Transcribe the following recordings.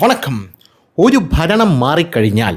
വണക്കം. ഒരു ഭരണം മാറിക്കഴിഞ്ഞാൽ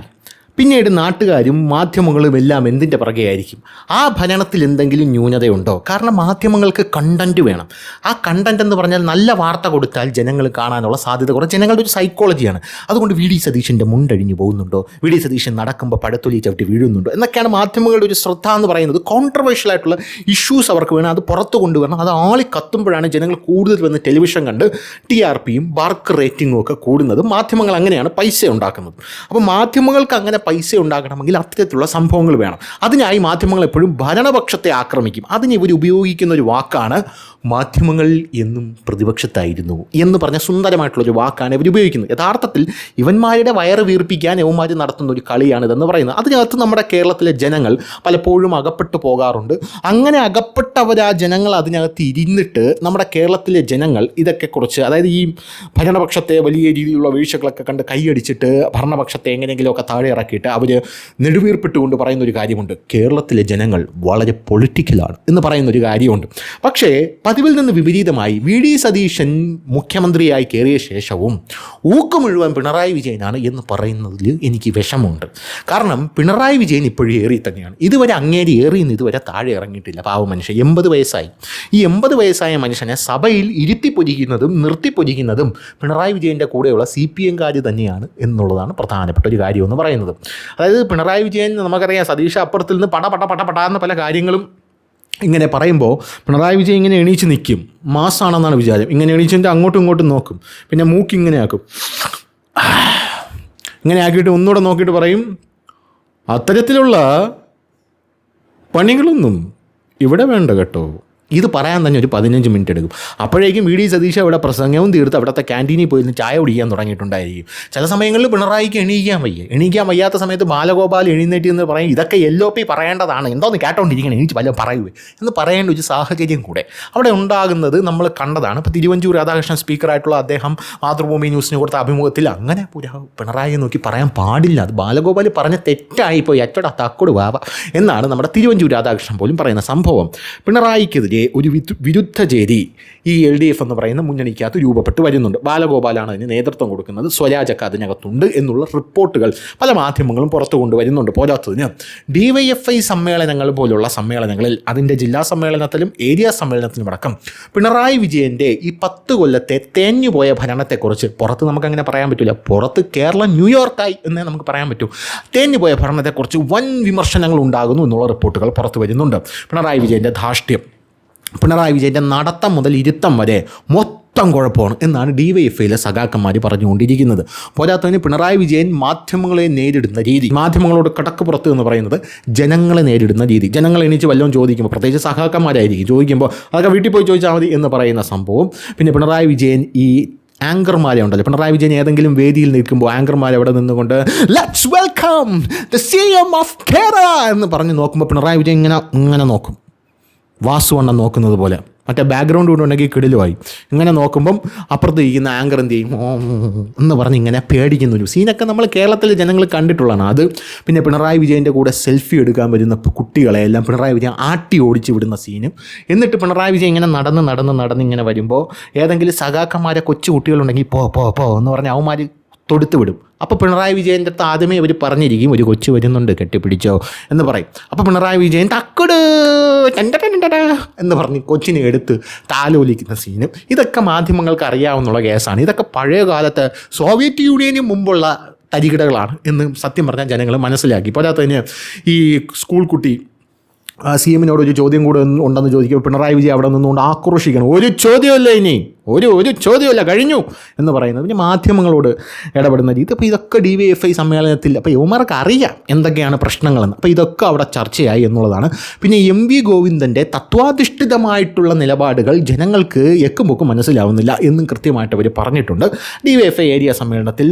പിന്നീട് നാട്ടുകാരും മാധ്യമങ്ങളും എല്ലാം എന്തിൻ്റെ പുറകെയായിരിക്കും? ആ ഭരണത്തിൽ എന്തെങ്കിലും ന്യൂനതയുണ്ടോ? കാരണം മാധ്യമങ്ങൾക്ക് കണ്ടൻറ്റ് വേണം. ആ കണ്ടൻറ്റ് എന്ന് പറഞ്ഞാൽ നല്ല വാർത്ത കൊടുത്താൽ ജനങ്ങൾ കാണാനുള്ള സാധ്യത കുറവ്. ജനങ്ങളുടെ ഒരു സൈക്കോളജിയാണ്. അതുകൊണ്ട് വി ഡി സതീശൻ്റെ മുണ്ടഴിഞ്ഞു പോകുന്നുണ്ടോ, വി ഡി സതീശൻ നടക്കുമ്പോൾ പഴത്തൊലി ചവിട്ടി വീഴുന്നുണ്ടോ എന്നൊക്കെയാണ് മാധ്യമങ്ങളുടെ ഒരു ശ്രദ്ധ എന്ന് പറയുന്നത്. കോൺട്രവേഴ്ഷ്യൽ ആയിട്ടുള്ള ഇഷ്യൂസ് അവർക്ക് വേണം, അത് പുറത്ത് കൊണ്ടുവരണം. അത് ആളി കത്തുമ്പോഴാണ് ജനങ്ങൾ കൂടുതൽ വന്ന് ടെലിവിഷൻ കണ്ട് TRPയും ബാർക്ക് റേറ്റിങ്ങും ഒക്കെ കൂടുന്നത്. മാധ്യമങ്ങൾ അങ്ങനെയാണ് പൈസ ഉണ്ടാക്കുന്നത്. അപ്പോൾ മാധ്യമങ്ങൾക്ക് അങ്ങനെ പൈസ ഉണ്ടാക്കണമെങ്കിൽ അത്തരത്തിലുള്ള സംഭവങ്ങൾ വേണം. അതിനായി മാധ്യമങ്ങൾ എപ്പോഴും ഭരണപക്ഷത്തെ ആക്രമിക്കും. അതിന് ഇവർ ഉപയോഗിക്കുന്ന ഒരു വാക്കാണ് മാധ്യമങ്ങൾ എന്നും പ്രതിപക്ഷത്തായിരുന്നു എന്ന് പറഞ്ഞ സുന്ദരമായിട്ടുള്ളൊരു വാക്കാണ് ഇവർ ഉപയോഗിക്കുന്നത്. യഥാർത്ഥത്തിൽ ഇവന്മാരുടെ വയറ് വീർപ്പിക്കാൻ യവന്മാർ നടത്തുന്ന ഒരു കളിയാണിതെന്ന് പറയുന്നത്. അതിനകത്ത് നമ്മുടെ കേരളത്തിലെ ജനങ്ങൾ പലപ്പോഴും അകപ്പെട്ടു പോകാറുണ്ട്. അങ്ങനെ അകപ്പെട്ടവർ ആ ജനങ്ങൾ അതിനകത്ത് ഇരുന്നിട്ട് നമ്മുടെ കേരളത്തിലെ ജനങ്ങൾ ഇതൊക്കെ കുറിച്ച്, അതായത് ഈ ഭരണപക്ഷത്തെ വലിയ രീതിയിലുള്ള വീഴ്ചകളൊക്കെ കണ്ട് കൈയടിച്ചിട്ട് ഭരണപക്ഷത്തെ എങ്ങനെയെങ്കിലുമൊക്കെ താഴെ ഇറക്കിയിട്ട് അവർ നെടുവീർപ്പിട്ടുകൊണ്ട് പറയുന്നൊരു കാര്യമുണ്ട്: കേരളത്തിലെ ജനങ്ങൾ വളരെ പൊളിറ്റിക്കലാണ് എന്ന് പറയുന്നൊരു കാര്യമുണ്ട്. പക്ഷേ പതിവിൽ നിന്ന് വിപരീതമായി വി ഡി സതീശൻ മുഖ്യമന്ത്രിയായി കയറിയ ശേഷവും ഊക്ക് മുഴുവൻ പിണറായി വിജയനാണ് എന്ന് പറയുന്നതിൽ എനിക്ക് വിഷമമുണ്ട്. കാരണം പിണറായി വിജയൻ ഇപ്പോഴും ഏറി തന്നെയാണ്. ഇതുവരെ അങ്ങേരി ഏറിയെന്ന് ഇതുവരെ താഴെ ഇറങ്ങിയിട്ടില്ല. പാവ മനുഷ്യൻ 80 വയസ്സായി. ഈ 80 വയസ്സായ മനുഷ്യനെ സഭയിൽ ഇരുത്തിപ്പൊരിക്കുന്നതും നിർത്തിപ്പൊരിക്കുന്നതും പിണറായി വിജയൻ്റെ കൂടെയുള്ള CPM-കാർ തന്നെയാണ് എന്നുള്ളതാണ് പ്രധാനപ്പെട്ട ഒരു കാര്യം എന്ന് പറയുന്നത്. അതായത് പിണറായി വിജയൻ, നമുക്കറിയാം, സതീഷ് അപ്പുറത്തിൽ നിന്ന് പട പല കാര്യങ്ങളും ഇങ്ങനെ പറയുമ്പോൾ പിണറായി വിജയൻ ഇങ്ങനെ എണീച്ച് നിൽക്കും. മാസാണെന്നാണ് വിചാരം. ഇങ്ങനെ എണീച്ചിട്ട് അങ്ങോട്ടും ഇങ്ങോട്ടും നോക്കും. പിന്നെ മൂക്ക് ഇങ്ങനെ ആക്കും. ഇങ്ങനെ ആക്കിയിട്ട് ഒന്നുകൂടെ നോക്കിയിട്ട് പറയും, അത്തരത്തിലുള്ള പണികളൊന്നും ഇവിടെ വേണ്ട കേട്ടോ. ഇത് പറയാൻ തന്നെ ഒരു 15 മിനിറ്റ് എടുക്കും. അപ്പോഴേക്കും വി ഡി സതീശ് അവിടെ പ്രസംഗവും തീർത്ത് അവിടുത്തെ ക്യാൻറ്റീനിൽ പോയിരുന്ന് ചായ കുടിക്കാൻ തുടങ്ങിയിട്ടുണ്ടായിരിക്കും. ചില സമയങ്ങളിൽ പിണറായിക്ക് എണീക്കാൻ വയ്യാത്ത സമയത്ത് ബാലഗോപാൽ എഴുന്നേറ്റ് എന്ന് പറയും, ഇതൊക്കെ LOP പറയേണ്ടതാണ്, എന്തോന്ന് കേട്ടോണ്ടിരിക്കണം, എണീച്ച് വല്ല പറയുവേ എന്ന് പറയേണ്ട ഒരു സാഹചര്യം കൂടെ അവിടെ ഉണ്ടാകുന്നത് നമ്മൾ കണ്ടതാണ്. ഇപ്പോൾ തിരുവഞ്ചൂർ രാധാകൃഷ്ണൻ സ്പീക്കറായിട്ടുള്ള അദ്ദേഹം മാതൃഭൂമി ന്യൂസിന് കൊടുത്ത അഭിമുഖത്തിൽ അങ്ങനെ പിണറായിയെ നോക്കി പറയാൻ പാടില്ല, അത് ബാലഗോപാൽ പറഞ്ഞ തെറ്റായിപ്പോയി, അച്ചടാ തക്കോട് വാവ എന്നാണ് നമ്മുടെ തിരുവഞ്ചൂർ രാധാകൃഷ്ണൻ പോലും പറയുന്ന സംഭവം. പിണറായിക്കെതിരെ ഒരു വിരുദ്ധ ചേരി ഈ LDF എന്ന് പറയുന്ന മുന്നണിക്കകത്ത് രൂപപ്പെട്ട് വരുന്നുണ്ട്. ബാലഗോപാലാണ് അതിന് നേതൃത്വം കൊടുക്കുന്നത്. സ്വരാജൊക്കെ അതിനകത്തുണ്ട് എന്നുള്ള റിപ്പോർട്ടുകൾ പല മാധ്യമങ്ങളും പുറത്തു കൊണ്ടുവരുന്നുണ്ട്. പോരാത്തതിന് DYFI സമ്മേളനങ്ങൾ പോലുള്ള സമ്മേളനങ്ങളിൽ, അതിൻ്റെ ജില്ലാ സമ്മേളനത്തിലും ഏരിയ സമ്മേളനത്തിലും അടക്കം പിണറായി വിജയൻ്റെ ഈ 10 കൊല്ലത്തെ തേഞ്ഞുപോയ ഭരണത്തെക്കുറിച്ച് പുറത്ത് നമുക്കങ്ങനെ പറയാൻ പറ്റില്ല. പുറത്ത് കേരളം ന്യൂയോർക്കായി എന്നേ നമുക്ക് പറയാൻ പറ്റൂ. തേഞ്ഞുപോയ ഭരണത്തെക്കുറിച്ച് വൻ വിമർശനങ്ങൾ ഉണ്ടാകുന്നു എന്നുള്ള റിപ്പോർട്ടുകൾ പുറത്തു വരുന്നുണ്ട്. പിണറായി വിജയൻ്റെ ധാർഷ്ട്യം, പിണറായി വിജയൻ്റെ നടത്തം മുതൽ ഇരുത്തം വരെ മൊത്തം കുഴപ്പമാണ് എന്നാണ് DYFIയിലെ സഖാക്കന്മാർ പറഞ്ഞുകൊണ്ടിരിക്കുന്നത്. പോരാത്തതിന് പിണറായി വിജയൻ മാധ്യമങ്ങളെ നേരിടുന്ന രീതി, മാധ്യമങ്ങളോട് കടക്കുപുറത്ത് എന്ന് പറയുന്നത് ജനങ്ങളെ നേരിടുന്ന രീതി. ജനങ്ങൾ എണീച്ച് വല്ലതും ചോദിക്കുമ്പോൾ, പ്രത്യേകിച്ച് സഖാക്കന്മാരായിരിക്കും, ചോദിക്കുമ്പോൾ അതൊക്കെ വീട്ടിൽ പോയി ചോദിച്ചാൽ മതി എന്ന് പറയുന്ന സംഭവം. പിന്നെ പിണറായി വിജയൻ ഈ ആങ്കർമാരെ ഉണ്ടല്ലോ, പിണറായി വിജയൻ ഏതെങ്കിലും വേദിയിൽ നിൽക്കുമ്പോൾ ആങ്കർമാർ അവിടെ നിന്നുകൊണ്ട് let's welcome the CM of Kerala എന്ന് പറഞ്ഞ് നോക്കുമ്പോൾ പിണറായി വിജയൻ ഇങ്ങനെ നോക്കും, വാസുവണ്ണം നോക്കുന്നത് പോലെ. മറ്റേ ബാക്ക്ഗ്രൗണ്ട് കൊണ്ടുണ്ടെങ്കിൽ കിടിലുമായി. ഇങ്ങനെ നോക്കുമ്പം അപ്പുറത്ത് ഇരിക്കുന്ന ആങ്കർ എന്ത് ചെയ്യും എന്ന് പറഞ്ഞ് ഇങ്ങനെ പേടിക്കുന്നൊരു സീനൊക്കെ നമ്മൾ കേരളത്തിലെ ജനങ്ങൾ കണ്ടിട്ടുള്ളതാണ്. അത് പിന്നെ പിണറായി വിജയൻ്റെ കൂടെ സെൽഫി എടുക്കാൻ വരുന്ന കുട്ടികളെ എല്ലാം പിണറായി വിജയൻ ആട്ടി ഓടിച്ച് വിടുന്ന സീനും. എന്നിട്ട് പിണറായി വിജയൻ ഇങ്ങനെ നടന്ന് ഇങ്ങനെ വരുമ്പോൾ ഏതെങ്കിലും സഖാക്കന്മാരെ കൊച്ചു കുട്ടികളുണ്ടെങ്കിൽ പോ എന്ന് പറഞ്ഞ് അവന്മാർ തൊടുത്ത് വിടും. അപ്പോൾ പിണറായി വിജയൻ്റെ അടുത്ത് ആദ്യമേ അവർ പറഞ്ഞിരിക്കും, ഒരു കൊച്ചു വരുന്നുണ്ട് കെട്ടിപ്പിടിച്ചോ എന്ന് പറയും. അപ്പോൾ പിണറായി വിജയൻ തക്കട് എന്ന് പറഞ്ഞ് കൊച്ചിനെ എടുത്ത് താലോലിക്കുന്ന സീനും ഇതൊക്കെ മാധ്യമങ്ങൾക്ക് അറിയാവുന്നുള്ള കേസാണ്. ഇതൊക്കെ പഴയ കാലത്ത് സോവിയറ്റ് യൂണിയന് മുമ്പുള്ള തരികിടകളാണ് എന്ന് സത്യം പറഞ്ഞാൽ ജനങ്ങൾ മനസ്സിലാക്കി. പോരാത്തതിന് ഈ സ്കൂൾ കുട്ടി CM-നോട് ഒരു ചോദ്യം കൂടെ ഉണ്ടെന്ന് ചോദിക്കുമ്പോൾ പിണറായി വിജയൻ അവിടെ നിന്നുകൊണ്ട് ആക്രോശിക്കണം, ഒരു ചോദ്യമല്ല, ഇനി ഒരു ചോദ്യമല്ല, കഴിഞ്ഞു എന്ന് പറയുന്നത്. പിന്നെ മാധ്യമങ്ങളോട് ഇടപെടുന്ന രീതി. അപ്പോൾ ഇതൊക്കെ DYFI സമ്മേളനത്തിൽ അപ്പോൾ യുവമാർക്ക് അറിയാം എന്തൊക്കെയാണ് പ്രശ്നങ്ങളെന്ന്. അപ്പോൾ ഇതൊക്കെ അവിടെ ചർച്ചയായി എന്നുള്ളതാണ്. പിന്നെ MV ഗോവിന്ദൻ്റെ തത്വാധിഷ്ഠിതമായിട്ടുള്ള നിലപാടുകൾ ജനങ്ങൾക്ക് എക്കുമ്പൊക്കും മനസ്സിലാവുന്നില്ല എന്നും കൃത്യമായിട്ട് അവർ പറഞ്ഞിട്ടുണ്ട്. DYFI ഏരിയ സമ്മേളനത്തിൽ,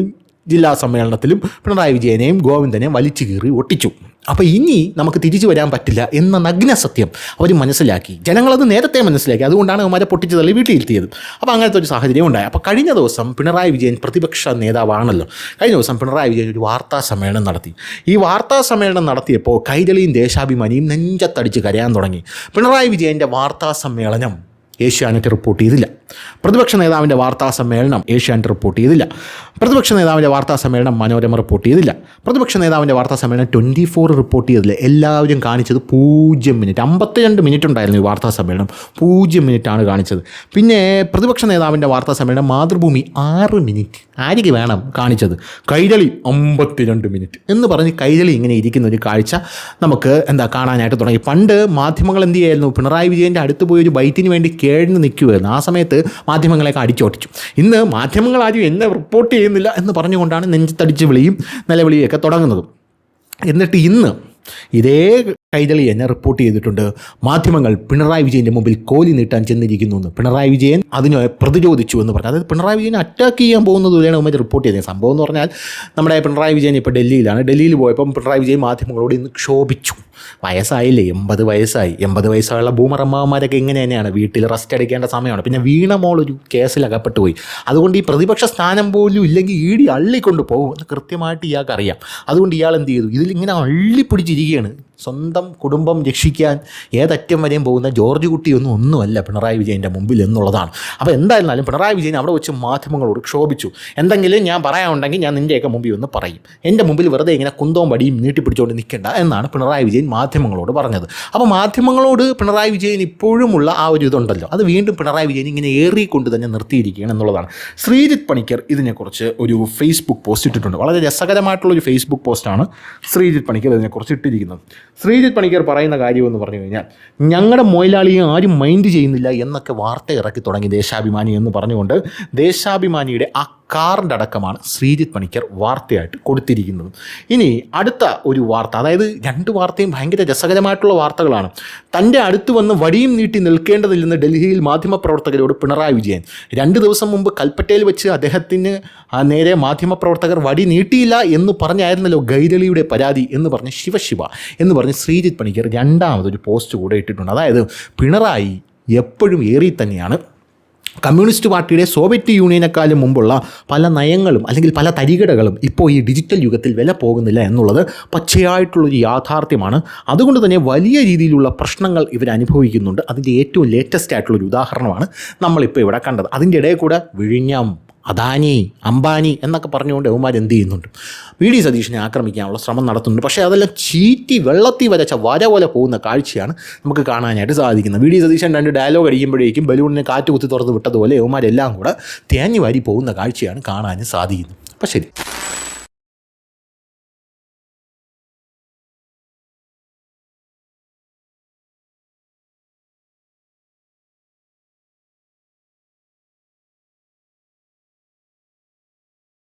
ജില്ലാ സമ്മേളനത്തിലും പിണറായി വിജയനെയും ഗോവിന്ദനെയും വലിച്ചു കീറി ഒട്ടിച്ചു. അപ്പോൾ ഇനി നമുക്ക് തിരിച്ചു വരാൻ പറ്റില്ല എന്ന നഗ്ന സത്യം അവർ മനസ്സിലാക്കി. ജനങ്ങളത് നേരത്തെ മനസ്സിലാക്കി. അതുകൊണ്ടാണ് അവന്മാരെ പൊട്ടിച്ച് തള്ളി വീട്ടിലിരുത്തിയത്. അപ്പോൾ അങ്ങനത്തെ ഒരു സാഹചര്യം ഉണ്ടായി. അപ്പോൾ കഴിഞ്ഞ ദിവസം പിണറായി വിജയൻ പ്രതിപക്ഷ നേതാവാണല്ലോ. കഴിഞ്ഞ ദിവസം പിണറായി വിജയൻ ഒരു വാർത്താ സമ്മേളനം നടത്തി. ഈ വാർത്താ സമ്മേളനം നടത്തിയപ്പോൾ കൈരളിയും ദേശാഭിമാനിയും നെഞ്ചത്തടിച്ച് കരയാൻ തുടങ്ങി. പിണറായി വിജയൻ്റെ വാർത്താ സമ്മേളനം ഏഷ്യാനെറ്റ് റിപ്പോർട്ട് ചെയ്തില്ല. പ്രതിപക്ഷ നേതാവിൻ്റെ വാർത്താ സമ്മേളനം ഏഷ്യാനെറ്റ് റിപ്പോർട്ട് ചെയ്തില്ല. പ്രതിപക്ഷ നേതാവിൻ്റെ വാർത്താ സമ്മേളനം മനോരമ റിപ്പോർട്ട് ചെയ്തില്ല. പ്രതിപക്ഷ നേതാവിൻ്റെ വാർത്താ സമ്മേളനം 24 റിപ്പോർട്ട് ചെയ്തില്ല. എല്ലാവരും കാണിച്ചത് 0 മിനിറ്റ്, 52 മിനിറ്റ് ഉണ്ടായിരുന്നു ഈ വാർത്താ സമ്മേളനം, 0 മിനിറ്റാണ് കാണിച്ചത്. പിന്നെ പ്രതിപക്ഷ നേതാവിൻ്റെ വാർത്താ സമ്മേളനം മാതൃഭൂമി 6 മിനിറ്റ്. ആര്യക്ക് വേണം കാണിച്ചത്? കൈരളി 52 മിനിറ്റ് എന്ന് പറഞ്ഞ് കൈരളി ഇങ്ങനെ ഇരിക്കുന്ന ഒരു കാഴ്ച നമുക്ക് കാണാനായിട്ട് തുടങ്ങി. പണ്ട് മാധ്യമങ്ങൾ എന്ത് ചെയ്യായിരുന്നു? പിണറായി വിജയൻ്റെ അടുത്ത് പോയി ഒരു ബൈറ്റിന് വേണ്ടി കേഴ്ന്ന് നിൽക്കുമായിരുന്നു. ആ സമയത്ത് മാധ്യമങ്ങളെയൊക്കെ അടിച്ചോട്ടിച്ചു. ഇന്ന് മാധ്യമങ്ങൾ ആരും എന്നെ റിപ്പോർട്ട് ചെയ്യുന്നില്ല എന്ന് പറഞ്ഞുകൊണ്ടാണ് നെഞ്ചത്തടിച്ച് വിളിയും നിലവിളിയൊക്കെ തുടങ്ങുന്നത്. എന്നിട്ട് ഇന്ന് ഇതേ കൈരളി എന്നെ റിപ്പോർട്ട് ചെയ്തിട്ടുണ്ട്, മാധ്യമങ്ങൾ പിണറായി വിജയൻ്റെ മുമ്പിൽ കോലി നീട്ടാൻ ചെന്നിരിക്കുന്നു എന്ന്. പിണറായി വിജയൻ അതിനെ പ്രതിരോധിച്ചു എന്ന് പറഞ്ഞു. അതായത് പിണറായി വിജയനെ അറ്റാക്ക് ചെയ്യാൻ പോകുന്നത് പോലെയാണ് ഉമ്മ റിപ്പോർട്ട് ചെയ്തത്. സംഭവം എന്ന് പറഞ്ഞാൽ നമ്മുടെ പിണറായി വിജയൻ ഇപ്പോൾ ഡൽഹിയിലാണ്. ഡൽഹിയിൽ പോയപ്പം പിണറായി വിജയൻ മാധ്യമങ്ങളോട് ഇന്ന് ക്ഷോഭിച്ചു. വയസ്സായില്ലേ, 80 വയസ്സായി. 80 വയസ്സായുള്ള ബൂമറമ്മമാരൊക്കെ ഇങ്ങനെ തന്നെയാണ്, വീട്ടിൽ റെസ്റ്റ് എടുക്കേണ്ട സമയമാണ്. പിന്നെ വീണമോളൊരു കേസിൽ അകപ്പെട്ടു പോയി. അതുകൊണ്ട് ഈ പ്രതിപക്ഷ സ്ഥാനം പോലും ഇല്ലെങ്കിൽ ED അള്ളിക്കൊണ്ട് പോകും എന്ന് കൃത്യമായിട്ട് ഇയാൾക്ക് അറിയാം. അതുകൊണ്ട് ഇയാൾ എന്ത് ചെയ്തു? ഇതിലിങ്ങനെ അള്ളിപ്പിടിച്ചിരിക്കുകയാണ്. സ്വന്തം കുടുംബം രക്ഷിക്കാൻ ഏതറ്റം വരെയും പോകുന്ന ജോർജ് കുട്ടിയൊന്നും ഒന്നുമല്ല പിണറായി വിജയൻ്റെ മുമ്പിൽ എന്നുള്ളതാണ്. അപ്പോൾ എന്തായിരുന്നാലും പിണറായി വിജയൻ അവിടെ വെച്ച് മാധ്യമങ്ങളോട് ക്ഷോഭിച്ചു. എന്തെങ്കിലും ഞാൻ പറയാനുണ്ടെങ്കിൽ ഞാൻ നിൻ്റെയൊക്കെ മുമ്പിൽ ഒന്ന് പറയും, എൻ്റെ മുമ്പിൽ വെറുതെ ഇങ്ങനെ കുന്തവും വടിയും നീട്ടിപ്പിടിച്ചുകൊണ്ട് നിൽക്കേണ്ട എന്നാണ് പിണറായി വിജയൻ മാധ്യമങ്ങളോട് പറഞ്ഞത്. അപ്പോൾ മാധ്യമങ്ങളോട് പിണറായി വിജയൻ ഇപ്പോഴുമുള്ള ആ ഒരു ഇതുണ്ടല്ലോ, അത് വീണ്ടും പിണറായി വിജയൻ ഇങ്ങനെ ഏറിക്കൊണ്ട് തന്നെ നിർത്തിയിരിക്കുകയാണ് എന്നുള്ളതാണ്. ശ്രീജിത്ത് പണിക്കർ ഇതിനെക്കുറിച്ച് ഒരു ഫേസ്ബുക്ക് പോസ്റ്റ് ഇട്ടിട്ടുണ്ട്. വളരെ രസകരമായിട്ടുള്ളൊരു ഫേസ്ബുക്ക് പോസ്റ്റാണ് ശ്രീജിത്ത് പണിക്കർ ഇതിനെക്കുറിച്ച് ഇട്ടിരിക്കുന്നത്. ശ്രീജിത്ത് പണിക്കർ പറയുന്ന കാര്യമെന്ന് പറഞ്ഞു കഴിഞ്ഞാൽ, ഞങ്ങളുടെ മൊയിലാളിയെ ആരും മൈൻഡ് ചെയ്യുന്നില്ല എന്നൊക്കെ വാർത്ത ഇറക്കി തുടങ്ങി ദേശാഭിമാനി എന്ന് പറഞ്ഞുകൊണ്ട് ദേശാഭിമാനിയുടെ ആ കാറിൻ്റെ അടക്കമാണ് ശ്രീജിത്ത് പണിക്കർ വാർത്തയായിട്ട് കൊടുത്തിരിക്കുന്നത്. ഇനി അടുത്ത ഒരു വാർത്ത, അതായത് 2 വാർത്തയും ഭയങ്കര രസകരമായിട്ടുള്ള വാർത്തകളാണ്. തൻ്റെ അടുത്ത് വന്ന് വടിയും നീട്ടി നിൽക്കേണ്ടതില്ലെന്ന് ഡൽഹിയിൽ മാധ്യമപ്രവർത്തകരോട് പിണറായി വിജയൻ. 2 ദിവസം മുമ്പ് കൽപ്പറ്റയിൽ വെച്ച് അദ്ദേഹത്തിന് നേരെ മാധ്യമപ്രവർത്തകർ വടി നീട്ടിയില്ല എന്ന് പറഞ്ഞായിരുന്നല്ലോ കൈരളിയുടെ പരാതി എന്ന് പറഞ്ഞ് ശിവ എന്ന് പറഞ്ഞ് ശ്രീജിത്ത് പണിക്കർ രണ്ടാമതൊരു പോസ്റ്റ് കൂടെ ഇട്ടിട്ടുണ്ട്. അതായത് പിണറായി എപ്പോഴും ഏറി തന്നെയാണ്. കമ്മ്യൂണിസ്റ്റ് പാർട്ടിയുടെ സോവിയറ്റ് യൂണിയനെക്കാളും മുമ്പുള്ള പല നയങ്ങളും അല്ലെങ്കിൽ പല തരികിടകളും ഇപ്പോൾ ഈ ഡിജിറ്റൽ യുഗത്തിൽ വില പോകുന്നില്ല എന്നുള്ളത് പച്ചയായിട്ടുള്ളൊരു യാഥാർത്ഥ്യമാണ്. അതുകൊണ്ട് തന്നെ വലിയ രീതിയിലുള്ള പ്രശ്നങ്ങൾ ഇവർ അനുഭവിക്കുന്നുണ്ട്. അതിൻ്റെ ഏറ്റവും ലേറ്റസ്റ്റ് ആയിട്ടുള്ളൊരു ഉദാഹരണമാണ് നമ്മളിപ്പോൾ ഇവിടെ കണ്ടത്. അതിൻ്റെ ഇടയിൽ കൂടെ വിഴിഞ്ഞം, അദാനി, അംബാനി എന്നൊക്കെ പറഞ്ഞുകൊണ്ട് യവന്മാർ എന്ത് ചെയ്യുന്നുണ്ട്? VD സതീഷിനെ ആക്രമിക്കാനുള്ള ശ്രമം നടത്തുന്നുണ്ട്. പക്ഷേ അതെല്ലാം ചീറ്റി വെള്ളത്തിൽ വരച്ച വര പോലെ പോകുന്ന കാഴ്ചയാണ് നമുക്ക് കാണാനായിട്ട് സാധിക്കുന്നത്. VD സതീശൻ 2 ഡയലോഗ് അടിക്കുമ്പോഴേക്കും ബലൂണിനെ കാറ്റ് കുത്തി തുറന്ന് വിട്ടതുപോലെ യവന്മാരെല്ലാം കൂടെ തേഞ്ഞു വാരി പോകുന്ന കാഴ്ചയാണ് കാണാൻ സാധിക്കുന്നത്. അപ്പോൾ ശരി.